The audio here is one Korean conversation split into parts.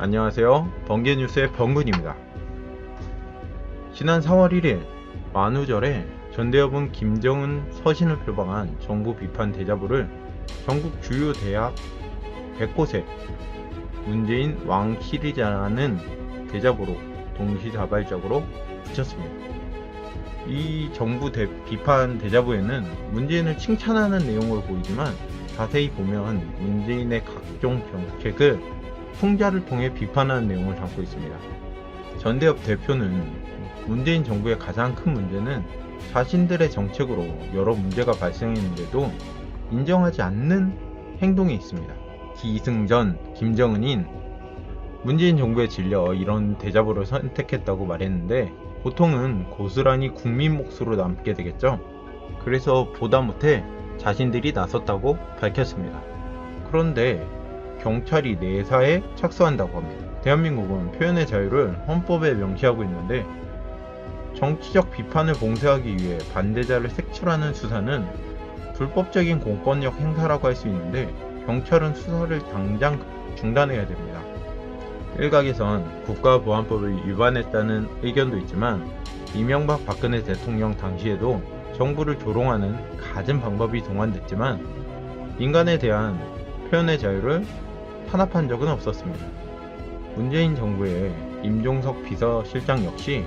안녕하세요. 번개뉴스의 번군입니다. 지난 4월 1일 만우절에 전대협은 김정은 서신을 표방한 정부 비판 대자보를 전국 주요 대학 100곳에 문재인 왕실이라는 대자보로 동시다발적으로 붙였습니다. 이 정부 비판 대자보에는 문재인을 칭찬하는 내용으로 보이지만 자세히 보면 문재인의 각종 정책을 풍자를 통해 비판하는 내용을 담고 있습니다. 전대협 대표는 문재인 정부의 가장 큰 문제는 자신들의 정책으로 여러 문제가 발생했는데도 인정하지 않는 행동이 있습니다. 기승전 김정은인 문재인 정부에 질려 이런 대자보를 선택했다고 말했는데 보통은 고스란히 국민 몫으로 남게 되겠죠. 그래서 보다 못해 자신들이 나섰다고 밝혔습니다. 그런데 경찰이 내사에 착수한다고 합니다. 대한민국은 표현의 자유를 헌법에 명시하고 있는데 정치적 비판을 봉쇄하기 위해 반대자를 색출하는 수사는 불법적인 공권력 행사라고 할 수 있는데 경찰은 수사를 당장 중단해야 됩니다. 일각에선 국가보안법을 위반했다는 의견도 있지만 이명박 박근혜 대통령 당시에도 정부를 조롱하는 갖은 방법이 동원됐지만 인간에 대한 표현의 자유를 탄압한 적은 없었습니다. 문재인 정부의 임종석 비서실장 역시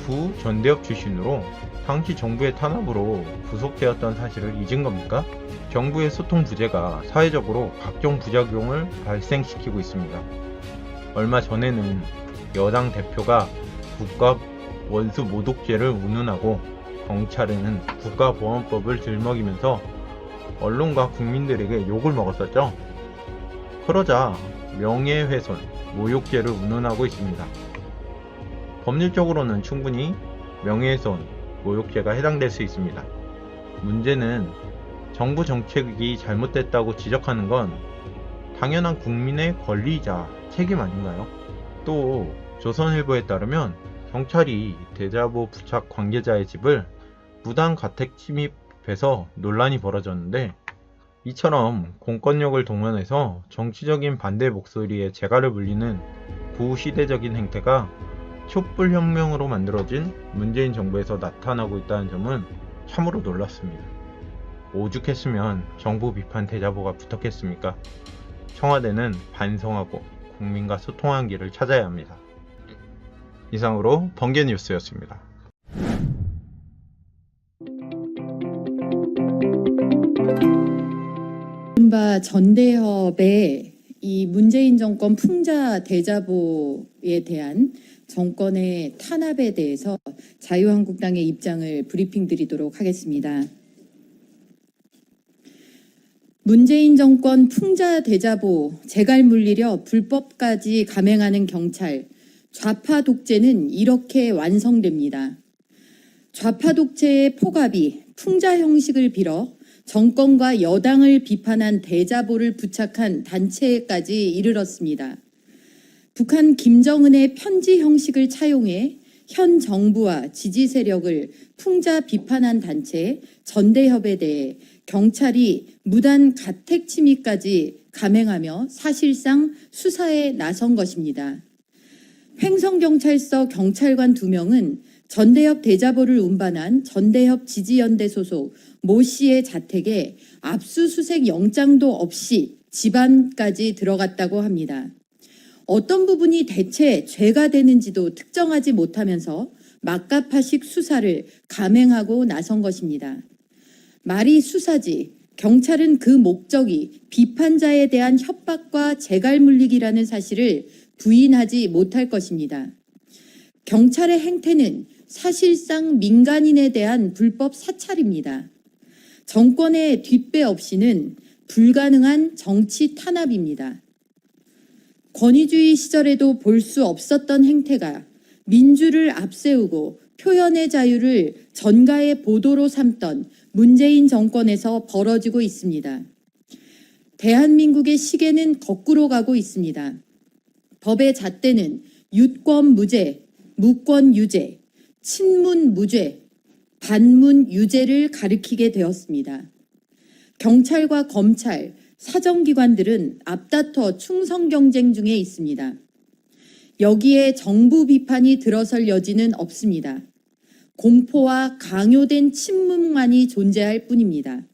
구 전대협 출신으로 당시 정부의 탄압으로 구속되었던 사실을 잊은 겁니까? 정부의 소통 부재가 사회적으로 각종 부작용을 발생시키고 있습니다. 얼마 전에는 여당 대표가 국가 원수 모독죄를 운운하고 경찰은 국가보안법을 들먹이면서 언론과 국민들에게 욕을 먹었었죠. 그러자 명예훼손, 모욕죄를 운운하고 있습니다. 법률적으로는 충분히 명예훼손, 모욕죄가 해당될 수 있습니다. 문제는 정부 정책이 잘못됐다고 지적하는 건 당연한 국민의 권리이자 책임 아닌가요? 또 조선일보에 따르면 경찰이 대자보 부착 관계자의 집을 무단 가택 침입해서 논란이 벌어졌는데 이처럼 공권력을 동원해서 정치적인 반대 목소리에 재갈을 물리는 구시대적인 행태가 촛불혁명으로 만들어진 문재인 정부에서 나타나고 있다는 점은 참으로 놀랍습니다. 오죽했으면 정부 비판 대자보가 붙었겠습니까? 청와대는 반성하고 국민과 소통하는 길을 찾아야 합니다. 이상으로 번개뉴스였습니다. 이른바 전대협의 이 문재인 정권 풍자 대자보에 대한 정권의 탄압에 대해서 자유한국당의 입장을 브리핑 드리도록 하겠습니다. 문재인 정권 풍자 대자보 재갈 물리려 불법까지 감행하는 경찰, 좌파 독재는 이렇게 완성됩니다. 좌파 독재의 포갑이 풍자 형식을 빌어 정권과 여당을 비판한 대자보를 부착한 단체까지 이르렀습니다. 북한 김정은의 편지 형식을 차용해 현 정부와 지지 세력을 풍자 비판한 단체 전대협에 대해 경찰이 무단 가택 침입까지 감행하며 사실상 수사에 나선 것입니다. 횡성경찰서 경찰관 2명은 전대협 대자보를 운반한 전대협 지지연대 소속 모 씨의 자택에 압수수색 영장도 없이 집안까지 들어갔다고 합니다. 어떤 부분이 대체 죄가 되는지도 특정하지 못하면서 막가파식 수사를 감행하고 나선 것입니다. 말이 수사지 경찰은 그 목적이 비판자에 대한 협박과 재갈 물리기라는 사실을 부인하지 못할 것입니다. 경찰의 행태는 사실상 민간인에 대한 불법 사찰입니다. 정권의 뒷배 없이는 불가능한 정치 탄압입니다. 권위주의 시절에도 볼 수 없었던 행태가 민주를 앞세우고 표현의 자유를 전가의 보도로 삼던 문재인 정권에서 벌어지고 있습니다. 대한민국의 시계는 거꾸로 가고 있습니다. 법의 잣대는 유권 무죄, 무권 유죄, 친문 무죄, 반문 유죄를 가리키게 되었습니다. 경찰과 검찰, 사정기관들은 앞다퉈 충성 경쟁 중에 있습니다. 여기에 정부 비판이 들어설 여지는 없습니다. 공포와 강요된 침묵만이 존재할 뿐입니다.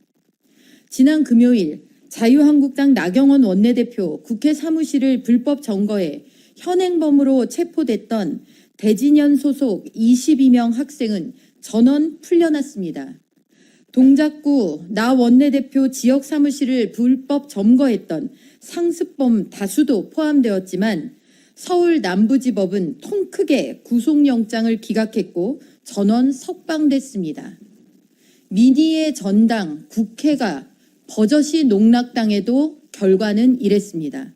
지난 금요일 자유한국당 나경원 원내대표 국회 사무실을 불법 점거해 현행범으로 체포됐던 대진현 소속 22명 학생은 전원 풀려났습니다. 동작구 나 원내대표 지역 사무실을 불법 점거했던 상습범 다수도 포함되었지만 서울 남부지법은 통 크게 구속영장을 기각했고 전원 석방됐습니다. 민의의 전당 국회가 버젓이 농락당해도 결과는 이랬습니다.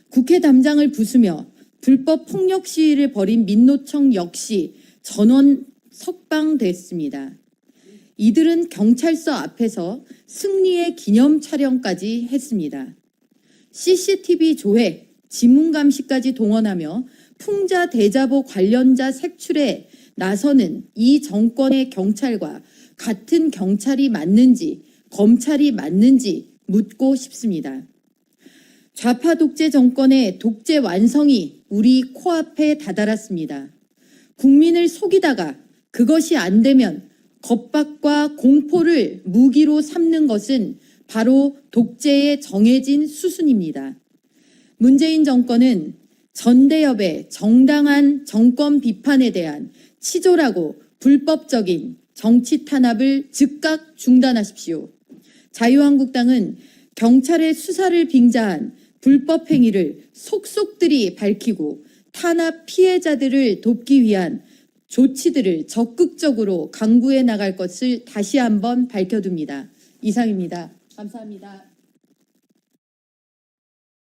국회 담장을 부수며 불법 폭력 시위를 벌인 민노총 역시 전원 석방됐습니다. 이들은 경찰서 앞에서 승리의 기념 촬영까지 했습니다. CCTV 조회, 지문감시까지 동원하며 풍자 대자보 관련자 색출에 나서는 이 정권의 경찰과 같은 경찰이 맞는지 검찰이 맞는지 묻고 싶습니다. 좌파 독재 정권의 독재 완성이 우리 코앞에 다다랐습니다. 국민을 속이다가 그것이 안 되면 겁박과 공포를 무기로 삼는 것은 바로 독재의 정해진 수순입니다. 문재인 정권은 전대협의 정당한 정권 비판에 대한 치졸하고 불법적인 정치 탄압을 즉각 중단하십시오. 자유한국당은 경찰의 수사를 빙자한 불법 행위를 속속들이 밝히고 탄압 피해자들을 돕기 위한 조치들을 적극적으로 강구해 나갈 것을 다시 한번 밝혀둡니다. 이상입니다. 감사합니다.